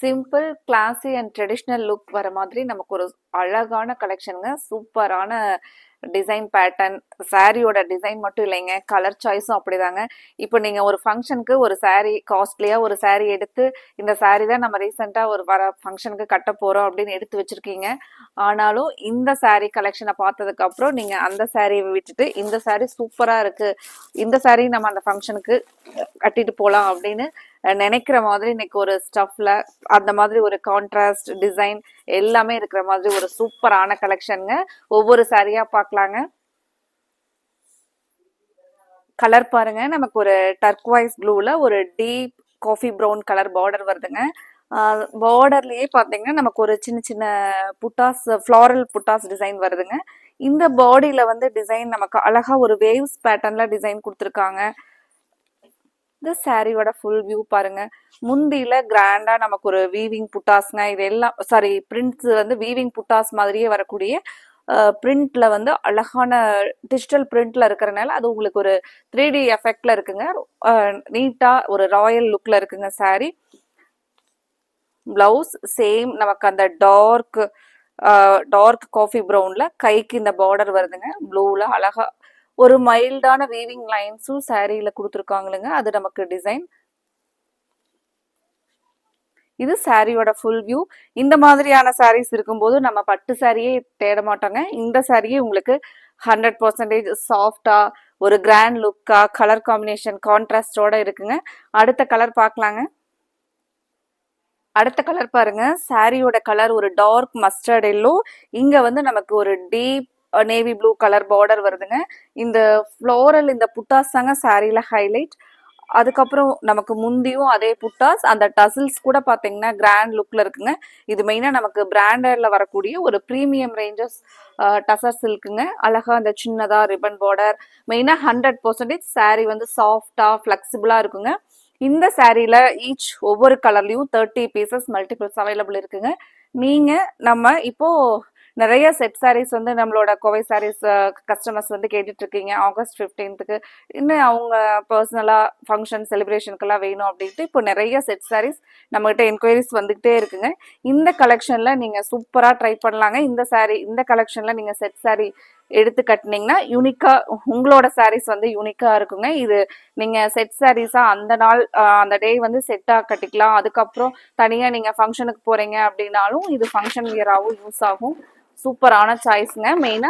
Simple, classy and traditional look வர மாதிரி நமக்கு ஒரு அழகான கலெக்ஷனுங்க. சூப்பரான டிசைன் பேட்டர்ன். சாரியோட டிசைன் மட்டும் இல்லைங்க, கலர் சாய்ஸும் அப்படிதாங்க. இப்போ நீங்க ஒரு ஃபங்க்ஷனுக்கு ஒரு சாரி காஸ்ட்லியா ஒரு சாரி எடுத்து, இந்த சாரி தான் நம்ம ரீசெண்டா ஒரு வர ஃபங்க்ஷனுக்கு கட்ட போறோம் அப்படின்னு எடுத்து வச்சிருக்கீங்க. ஆனாலும் இந்த சாரி கலெக்ஷனை பார்த்ததுக்கு அப்புறம் நீங்க அந்த சாரியை விட்டுட்டு இந்த சாரி சூப்பரா இருக்கு, இந்த சாரி நம்ம அந்த ஃபங்க்ஷனுக்கு கட்டிட்டு போலாம் அப்படின்னு நினைக்கிற மாதிரி இன்னைக்கு ஒரு ஸ்டஃப்ல அந்த மாதிரி ஒரு கான்ட்ராஸ்ட் டிசைன் எல்லாமே இருக்கிற மாதிரி ஒரு சூப்பரான கலெக்ஷனுங்க. ஒவ்வொரு சாரியா பார்க்கலாங்க. கலர் பாருங்க, நமக்கு ஒரு டர்க்வைஸ் ப்ளூல ஒரு deep coffee brown colour border வருதுங்க. பார்டர்லயே பாத்தீங்கன்னா நமக்கு ஒரு சின்ன சின்ன புட்டாஸ், ஃப்ளாரல் புட்டாஸ் டிசைன் வருதுங்க. இந்த பாடியில வந்து டிசைன் நமக்கு அழகா ஒரு வேவ்ஸ் பேட்டர்ன்ல டிசைன் கொடுத்துருக்காங்க. இந்த சாரியோட ஃபுல் வியூ பாருங்க. முந்தியில கிராண்டா நமக்கு ஒரு வீவிங் புட்டாஸ்ங்க, இது எல்லாம் சாரி பிரிண்ட்ஸ் வந்து வீவிங் புட்டாஸ் மாதிரியே வரக்கூடிய பிரிண்ட்ல வந்து அழகான டிஜிட்டல் பிரிண்ட்ல இருக்கிறனால அது உங்களுக்கு ஒரு 3D எஃபெக்ட்ல இருக்குங்க. நீட்டா ஒரு ராயல் லுக்ல இருக்குங்க சாரி. பிளவுஸ் சேம் நமக்கு அந்த டார்க் காஃபி ப்ரௌன்ல கைக்கு இந்த பார்டர் வருதுங்க. ப்ளூல அழகா ஒரு மைல்டான வீவிங் லைன்ஸும் சாரியில கொடுத்துருக்காங்களுங்க. அது நமக்கு டிசைன். இது சாரியோட ஃபுல் வியூ. இந்த மாதிரியான சாரீஸ் இருக்கும்போது நம்ம பட்டு சாரியே தேட மாட்டோங்க. இந்த சாரியே உங்களுக்கு 100% சாஃப்டா ஒரு கிராண்ட் லுக்கா கலர் காம்பினேஷன் கான்ட்ராஸ்டோட இருக்குங்க. அடுத்த கலர் பார்க்கலாங்க. அடுத்த கலர் பாருங்க, சாரியோட கலர் ஒரு டார்க் மஸ்டர்ட் எல்லோ. இங்க வந்து நமக்கு ஒரு deep navy blue colour border வருதுங்க. இந்த ஃப்ளோரல் இந்த புட்டாஸ் தாங்க சாரியில ஹைலைட். அதுக்கப்புறம் நமக்கு முந்தியும் அதே புட்டாஸ், அந்த டசில்ஸ் கூட பாத்தீங்கன்னா கிராண்ட் லுக்ல இருக்குங்க. இது மெயினா நமக்கு பிராண்டட்ல வரக்கூடிய ஒரு பிரீமியம் ரேஞ்சஸ் டசர் சில்க்குங்க. அழகா அந்த சின்னதா ரிப்பன் பார்டர். மெயினா 100% சாரி வந்து சாஃப்டா ஃபிளெக்சிபிளா இருக்குங்க. இந்த சாரியில ஈச் ஒவ்வொரு கலர்லயும் 30 பீசஸ் மல்டிபிள்ஸ் அவைலபிள் இருக்குங்க. நீங்க நம்ம இப்போ நிறைய செட் சாரீஸ் வந்து நம்மளோட கோவை சாரீஸ் கஸ்டமர்ஸ் வந்து கேட்டுட்டு இருக்கீங்க. ஆகஸ்ட் 15க்கு இன்னும் அவங்க பர்சனலா ஃபங்க்ஷன் செலிப்ரேஷனுக்கெல்லாம் வேணும் அப்படின்ட்டு இப்போ நிறைய செட் சாரீஸ் நம்மகிட்ட என்கொயரிஸ் வந்துகிட்டே இருக்குங்க. இந்த கலெக்ஷன்ல நீங்க சூப்பரா ட்ரை பண்ணலாங்க. இந்த கலெக்ஷன்ல நீங்க செட் சாரீ எடுத்து கட்டினீங்கன்னா யூனிக்கா உங்களோட சாரீஸ் வந்து யூனிக்கா இருக்குங்க. இது நீங்க செட் சாரீஸா அந்த நாள் அந்த டே வந்து செட்டா கட்டிக்கலாம். அதுக்கப்புறம் தனியா நீங்க ஃபங்க்ஷனுக்கு போறீங்க அப்படின்னாலும் இது ஃபங்க்ஷன் வியராகவும் யூஸ் ஆகும். சூப்பரான சாய்ஸ்ங்க. மெயினா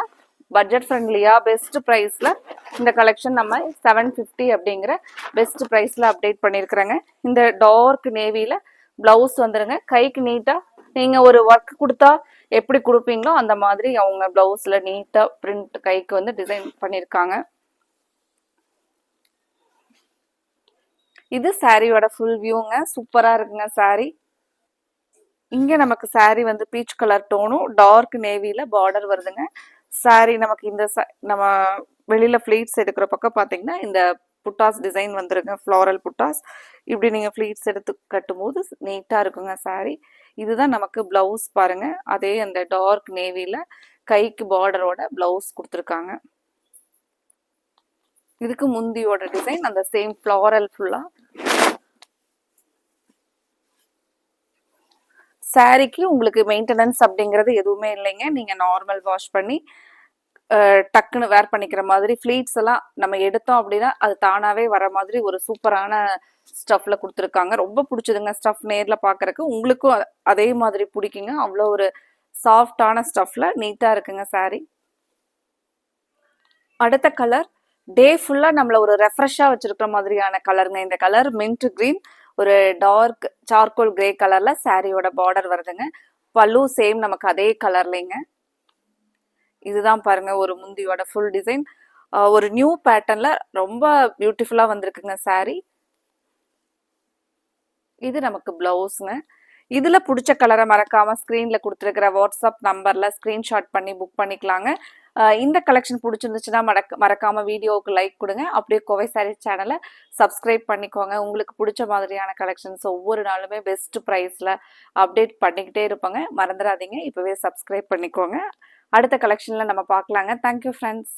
பட்ஜெட் ஃப்ரெண்ட்லியா பெஸ்ட் ப்ரைஸ்ல இந்த கலெக்ஷன் நம்ம 750 அப்படிங்கிற பெஸ்ட் ப்ரைஸ்ல அப்டேட் பண்ணியிருக்கிறேங்க. இந்த டார்க் நேவில பிளவுஸ் வந்துருங்க. கைக்கு நீட்டா நீங்க ஒரு ஒர்க் கொடுத்தா எப்படி கொடுப்பீங்களோ அந்த மாதிரி அவங்க பிளவுஸ்ல நீட்டா பிரிண்ட் கைக்கு வந்து டிசைன் பண்ணியிருக்காங்க. இது சாரியோட ஃபுல் வியூங்க. சூப்பரா இருக்குங்க சாரி. இங்க நமக்கு சாரி வந்து பீச் கலர் டோனும் டார்க் நேவில பார்டர் வருதுங்க. சாரி நமக்கு இந்த நம்ம வெளியில ஃபிளீட்ஸ் எடுக்கிற பக்கம் பாத்தீங்கன்னா இந்த புட்டாஸ் டிசைன் வந்துருங்க. ஃப்ளாரல் புட்டாஸ் இப்படி நீங்க ஃபிளீட்ஸ் எடுத்து கட்டும் போது நீட்டா இருக்குங்க சாரி. இதுதான் நமக்கு பிளவுஸ் பாருங்க. அதே அந்த டார்க் நேவில கைக்கு பார்டரோட பிளவுஸ் கொடுத்துருக்காங்க. இதுக்கு முந்தியோட டிசைன் அந்த சேம் ஃப்ளாரல் ஃபுல்லா. சாரிக்கு உங்களுக்கு மெயின்டெனன்ஸ் அப்படிங்கிறது எதுவுமே இல்லைங்க. நீங்க நார்மல் வாஷ் பண்ணி டக்குன்னு வேர் பண்ணிக்கிற மாதிரி ஃபிளீட்ஸ் எல்லாம் நம்ம எடுத்தோம் அப்படின்னா அது தானாவே வர மாதிரி ஒரு சூப்பரான ஸ்டஃப்ல கொடுத்துருக்காங்க. ரொம்ப பிடிச்சதுங்க ஸ்டஃப். நேர்ல பாக்குறதுக்கு உங்களுக்கும் அதே மாதிரி பிடிக்குங்க. அவ்வளோ ஒரு சாஃப்டான ஸ்டஃப்ல நீட்டா இருக்குங்க சாரி. அடுத்த கலர் டே ஃபுல்லா நம்மள ஒரு ரெஃப்ரெஷ்ஷா வச்சிருக்கிற மாதிரியான கலருங்க. இந்த கலர் மின்ட் கிரீன், ஒரு டார்க் சார்கோல் கிரே கலர்ல சாரியோட பார்டர் வருதுங்க. பல்லு சேம் நமக்கு அதே கலர்லைங்க. இதுதான் பாருங்க ஒரு முந்தியோட ஃபுல் டிசைன். ஒரு நியூ பேட்டர்ன்ல ரொம்ப பியூட்டிஃபுல்லா வந்திருக்குங்க சாரி. இது நமக்கு பிளவுஸ்ங்க. இதுல பிடிச்ச கலரை மறக்காம ஸ்கிரீன்ல கொடுத்துருக்கிற வாட்ஸ்அப் நம்பர்ல ஸ்கிரீன்ஷாட் பண்ணி புக் பண்ணிக்கலாங்க. இந்த கலெக்ஷன் பிடிச்சிருந்துச்சுன்னா மறக்காம வீடியோவுக்கு லைக் கொடுங்க. அப்படியே கோவை சாரீஸ் சேனலை சப்ஸ்கிரைப் பண்ணிக்கோங்க. உங்களுக்கு பிடிச்ச மாதிரியான கலெக்ஷன்ஸ் ஒவ்வொரு நாளுமே பெஸ்ட் ப்ரைஸ்ல அப்டேட் பண்ணிக்கிட்டே இருப்பாங்க. மறந்துடாதீங்க, இப்பவே சப்ஸ்கிரைப் பண்ணிக்கோங்க. அடுத்த கலெக்ஷன்ல நம்ம பார்க்கலாங்க. Thank you friends.